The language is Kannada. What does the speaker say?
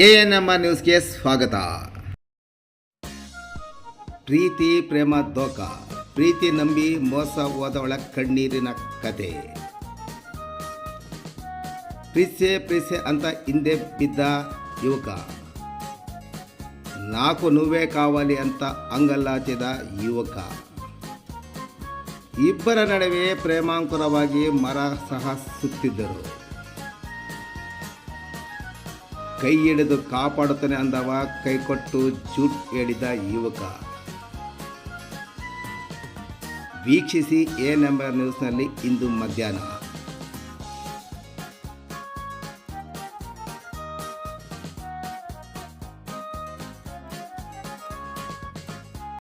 ANM ನ್ಯೂಸ್ಗೆ ಸ್ವಾಗತ. ಪ್ರೀತಿ ಪ್ರೇಮ ದೋಖ, ಪ್ರೀತಿ ನಂಬಿ ಮೋಸ ಹೋದವಳ ಕಣ್ಣೀರಿನ ಕತೆ. ಪ್ರೀಸೆ ಅಂತ ಹಿಂದೆ ಬಿದ್ದ ಯುವಕ, 4 ನುವ್ವೇ ಕಾವಲಿ ಅಂತ ಅಂಗಲಾಚಿದ ಯುವಕ. ಇಬ್ಬರ ನಡುವೆ ಪ್ರೇಮಾಂಕುರವಾಗಿ ಮರ ಸಹ ಸುತ್ತಿದ್ದರು. ಕೈ ಹಿಡಿದು ಕಾಪಾಡುತ್ತಾನೆ ಅಂದವ ಕೈಕೊಟ್ಟು ಜೂಟ್ ಹೇಳಿದ ಯುವಕ. ವೀಕ್ಷಿಸಿ ANM ನ್ಯೂಸ್ನಲ್ಲಿ ಇಂದು ಮಧ್ಯಾಹ್ನ.